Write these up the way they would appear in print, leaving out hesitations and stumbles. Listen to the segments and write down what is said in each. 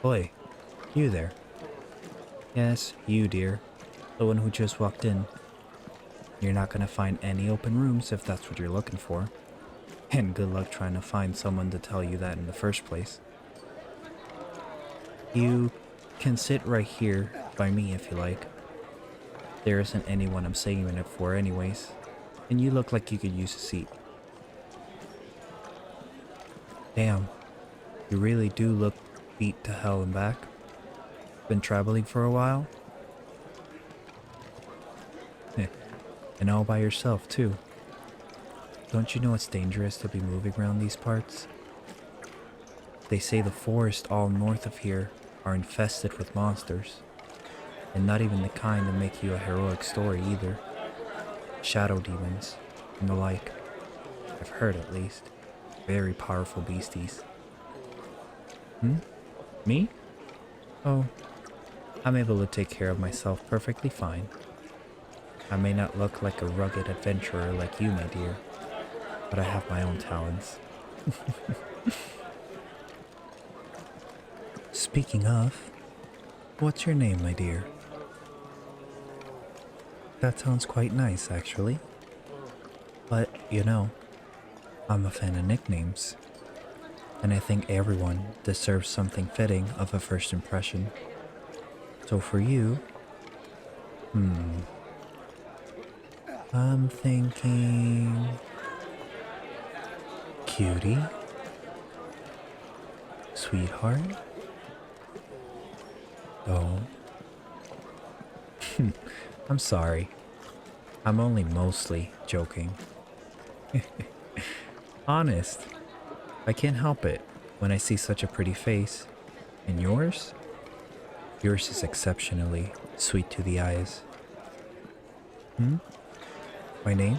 Oi, you there. Yes, you dear. The one who just walked in. You're not gonna find any open rooms if that's what you're looking for. And good luck trying to find someone to tell you that in the first place. You can sit right here by me if you like. There isn't anyone I'm saving it for anyways. And you look like you could use a seat. Damn, you really do look beat to hell and back. Been traveling for a while? Heh, and all by yourself too. Don't you know it's dangerous to be moving around these parts? They say the forest all north of here are infested with monsters. And not even the kind that make you a heroic story either. Shadow demons and the like. I've heard at least. Very powerful beasties. Me? Oh, I'm able to take care of myself perfectly fine. I may not look like a rugged adventurer like you, my dear, but I have my own talents. Speaking of, what's your name, my dear? That sounds quite nice, actually. But, you know, I'm a fan of nicknames. And I think everyone deserves something fitting of a first impression. So for you, I'm thinking... Cutie? Sweetheart? Oh. I'm sorry. I'm only mostly joking. Honest. I can't help it when I see such a pretty face. And yours? Yours is exceptionally sweet to the eyes. My name?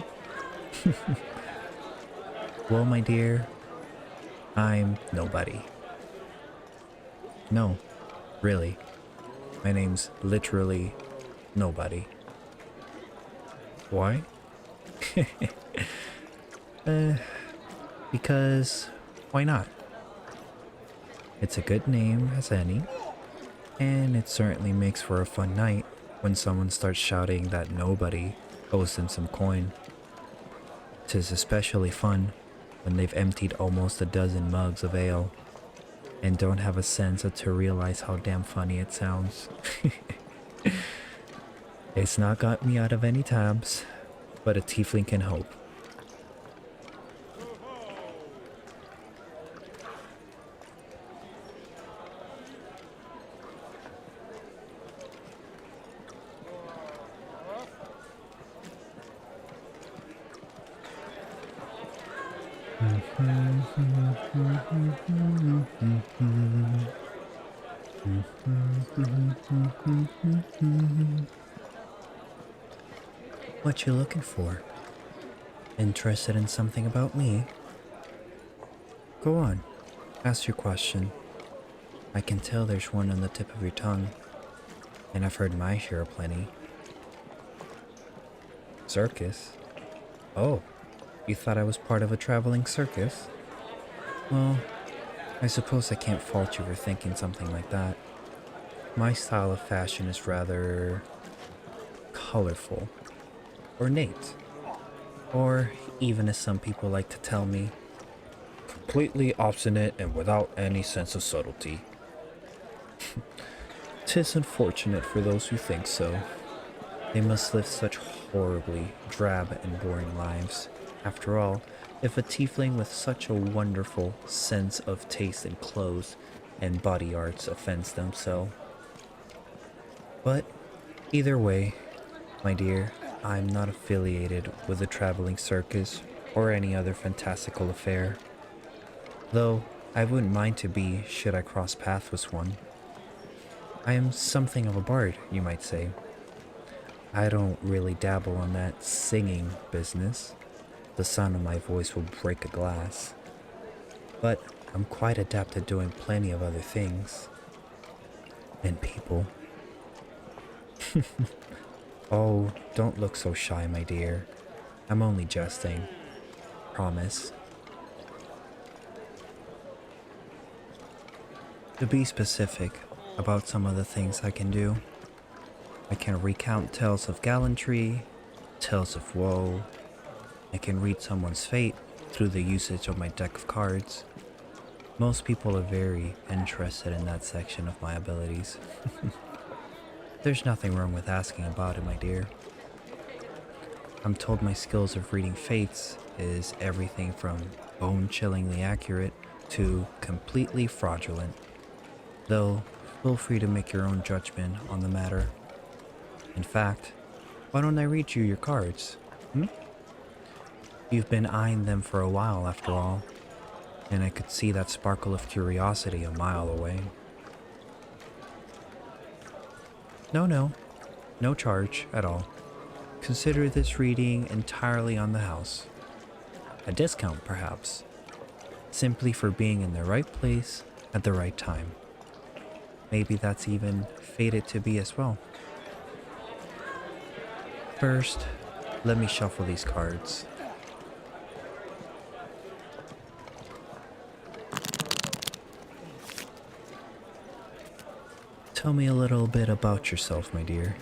Well, my dear, I'm nobody. No, really. My name's literally nobody. Why? Because why not? It's a good name as any, and it certainly makes for a fun night when someone starts shouting that nobody owes them some coin. 'Tis especially fun when they've emptied almost a dozen mugs of ale and don't have a sense to realize how damn funny it sounds. It's not got me out of any tabs, but a tiefling can hope. What you looking for? Interested in something about me? Go on, ask your question. I can tell there's one on the tip of your tongue, and I've heard my share plenty. Circus? Oh, you thought I was part of a traveling circus? Well, I suppose I can't fault you for thinking something like that. My style of fashion is rather colorful, ornate, or even as some people like to tell me, completely obstinate and without any sense of subtlety. 'Tis unfortunate for those who think so. They must live such horribly drab and boring lives. After all, if a tiefling with such a wonderful sense of taste in clothes and body arts offends them so. But either way, my dear, I'm not affiliated with a traveling circus or any other fantastical affair. Though I wouldn't mind to be should I cross paths with one. I am something of a bard, you might say. I don't really dabble on that singing business. The sound of my voice will break a glass. But I'm quite adept at doing plenty of other things. And people. Oh, don't look so shy, my dear. I'm only jesting. Promise. To be specific about some of the things I can do, I can recount tales of gallantry, tales of woe. I can read someone's fate through the usage of my deck of cards. Most people are very interested in that section of my abilities. There's nothing wrong with asking about it, my dear. I'm told my skills of reading fates is everything from bone-chillingly accurate to completely fraudulent. Though, feel free to make your own judgment on the matter. In fact, why don't I read you your cards? You've been eyeing them for a while after all, and I could see that sparkle of curiosity a mile away. No charge at all. Consider this reading entirely on the house. A discount, perhaps, simply for being in the right place at the right time. Maybe that's even fated to be as well. First, let me shuffle these cards. Tell me a little bit about yourself, my dear.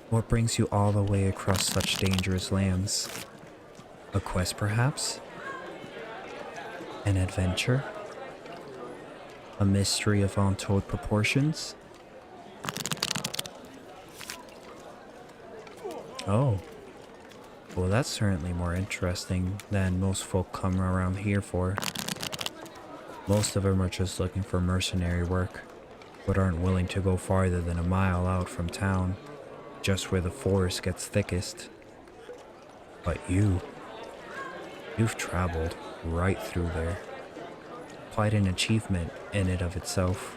What brings you all the way across such dangerous lands? A quest, perhaps? An adventure? A mystery of untold proportions? Oh. Well, that's certainly more interesting than most folk come around here for. Most of them are just looking for mercenary work, but aren't willing to go farther than a mile out from town, just where the forest gets thickest. But you've traveled right through there. Quite an achievement in and of itself,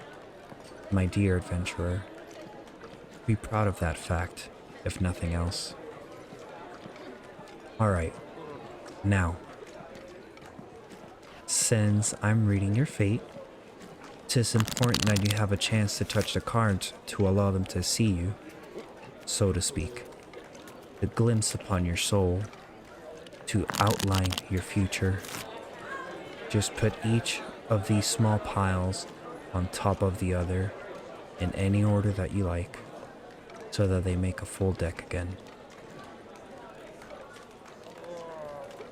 my dear adventurer. Be proud of that fact, if nothing else. Alright, now, since I'm reading your fate, 'tis important that you have a chance to touch the cards to allow them to see you, so to speak. To glimpse upon your soul, to outline your future. Just put each of these small piles on top of the other in any order that you like, so that they make a full deck again.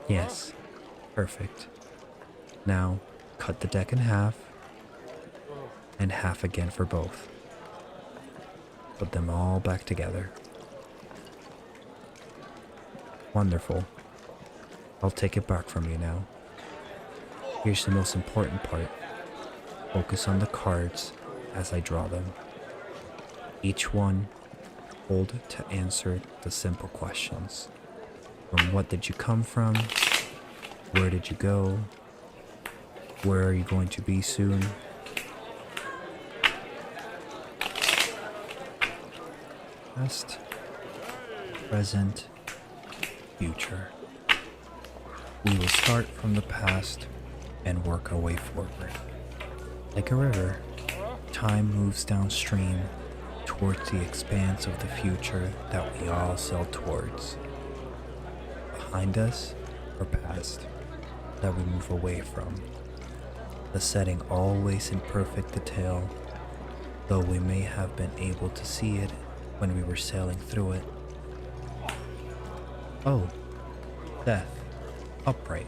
Yes, perfect. Now, cut the deck in half, and half again for both. Put them all back together. Wonderful. I'll take it back from you now. Here's the most important part. Focus on the cards as I draw them. Each one hold to answer the simple questions. From what did you come from? Where did you go? Where are you going to be soon? Past, present, future. We will start from the past and work our way forward. Like a river, time moves downstream towards the expanse of the future that we all sail towards. Behind us, or past, that we move away from. The setting always in perfect detail, though we may have been able to see it when we were sailing through it. Oh, death, upright.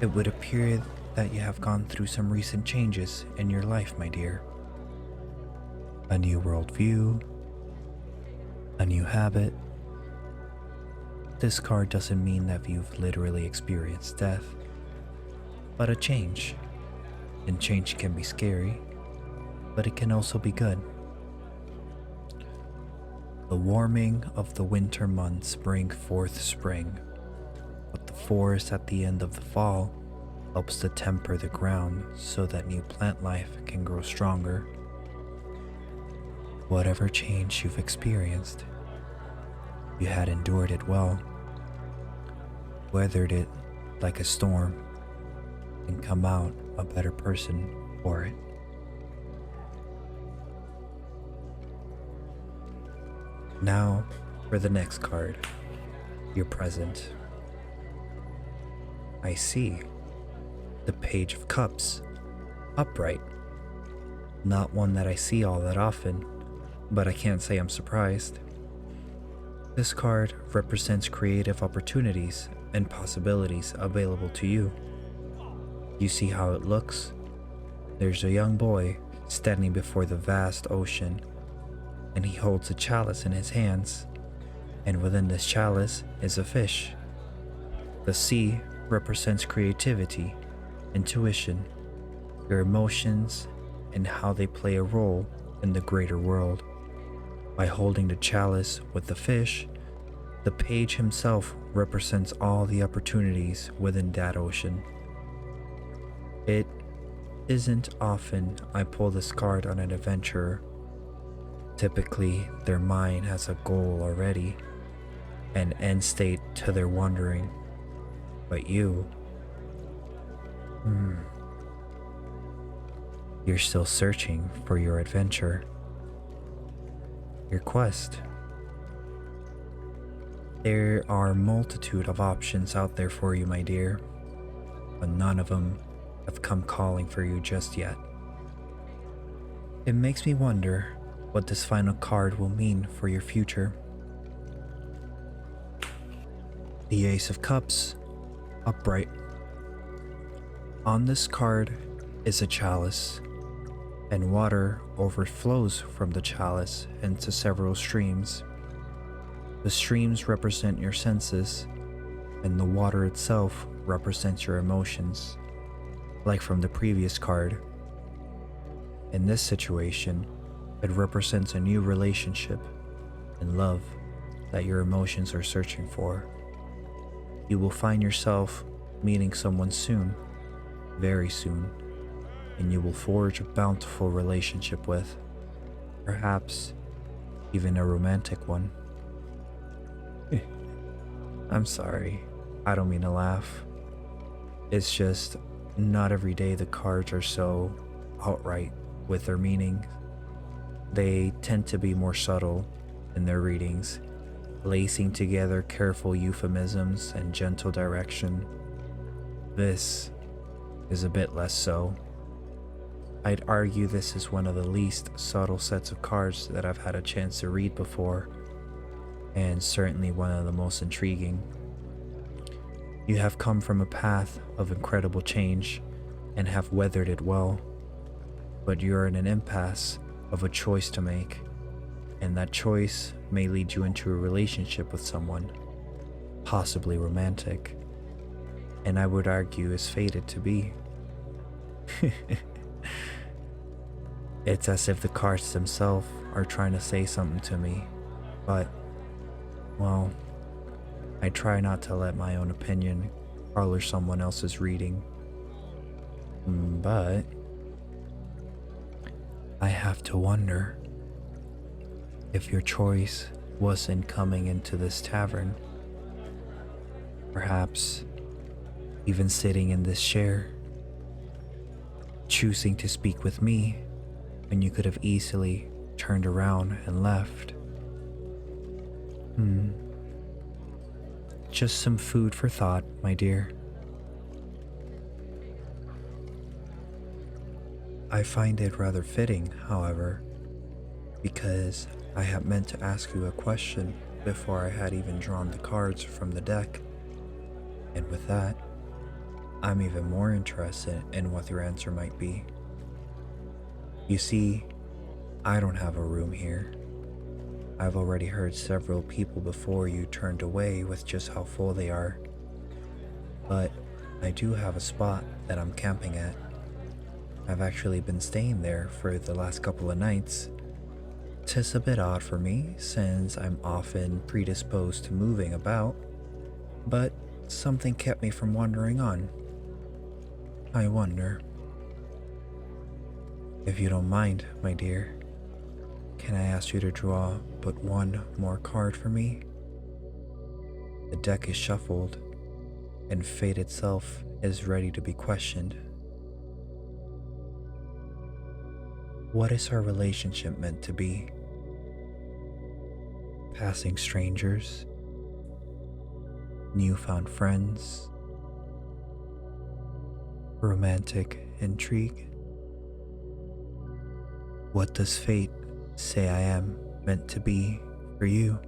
It would appear that you have gone through some recent changes in your life, my dear. A new worldview, a new habit. This card doesn't mean that you've literally experienced death, but a change. And change can be scary, but it can also be good. The warming of the winter months bring forth spring, but the forest at the end of the fall helps to temper the ground so that new plant life can grow stronger. Whatever change you've experienced, you had endured it well, weathered it like a storm, and come out a better person for it. Now for the next card, your present. I see. The Page of Cups. Upright. Not one that I see all that often, but I can't say I'm surprised. This card represents creative opportunities and possibilities available to you. You see how it looks? There's a young boy standing before the vast ocean, and he holds a chalice in his hands, and within this chalice is a fish. The sea represents creativity, intuition, your emotions, and how they play a role in the greater world. By holding the chalice with the fish, the page himself represents all the opportunities within that ocean. It isn't often I pull this card on an adventurer. Typically, their mind has a goal already, an end state to their wandering. But you, you're still searching for your adventure, your quest. There are a multitude of options out there for you, my dear, but none of them have come calling for you just yet. It makes me wonder what this final card will mean for your future. The Ace of Cups, upright. On this card is a chalice, and water overflows from the chalice into several streams. The streams represent your senses, and the water itself represents your emotions, like from the previous card. In this situation, it represents a new relationship and love that your emotions are searching for. You will find yourself meeting someone soon, very soon, and you will forge a bountiful relationship with, perhaps even a romantic one. I'm sorry, I don't mean to laugh. It's just not every day the cards are so outright with their meaning. They tend to be more subtle in their readings, lacing together careful euphemisms and gentle direction. This is a bit less so. I'd argue this is one of the least subtle sets of cards that I've had a chance to read before, and certainly one of the most intriguing. You have come from a path of incredible change and have weathered it well, but you're in an impasse of a choice to make, and that choice may lead you into a relationship with someone, possibly romantic, and I would argue is fated to be. It's as if the cards themselves are trying to say something to me, but, well, I try not to let my own opinion color someone else's reading. But I have to wonder if your choice wasn't coming into this tavern, perhaps even sitting in this chair, choosing to speak with me when you could have easily turned around and left. Just some food for thought, my dear. I find it rather fitting, however, because I had meant to ask you a question before I had even drawn the cards from the deck. And with that, I'm even more interested in what your answer might be. You see, I don't have a room here. I've already heard several people before you turned away with just how full they are. But I do have a spot that I'm camping at. I've actually been staying there for the last couple of nights. 'Tis a bit odd for me since I'm often predisposed to moving about, but something kept me from wandering on. I wonder. If you don't mind, my dear, can I ask you to draw but one more card for me? The deck is shuffled, and fate itself is ready to be questioned. What is our relationship meant to be? Passing strangers? Newfound friends? Romantic intrigue? what does fate say I am meant to be for you?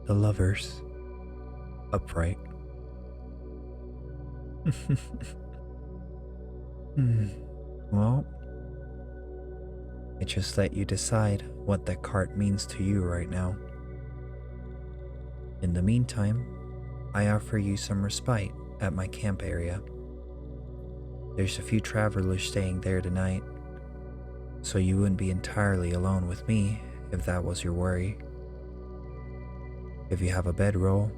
The lovers, upright. Well, I just let you decide what that cart means to you right now. In the meantime, I offer you some respite at my camp area. There's a few travelers staying there tonight, so you wouldn't be entirely alone with me if that was your worry. If you have a bedroll,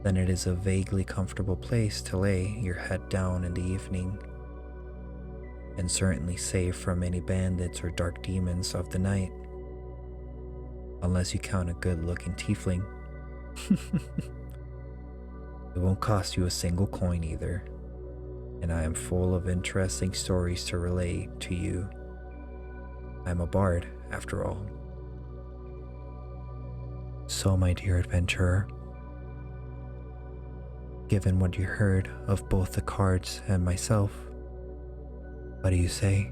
then it is a vaguely comfortable place to lay your head down in the evening, and certainly safe from any bandits or dark demons of the night, unless you count a good-looking tiefling. It won't cost you a single coin either, and I am full of interesting stories to relate to you. I'm a bard, after all. So, my dear adventurer, given what you heard of both the cards and myself, what do you say?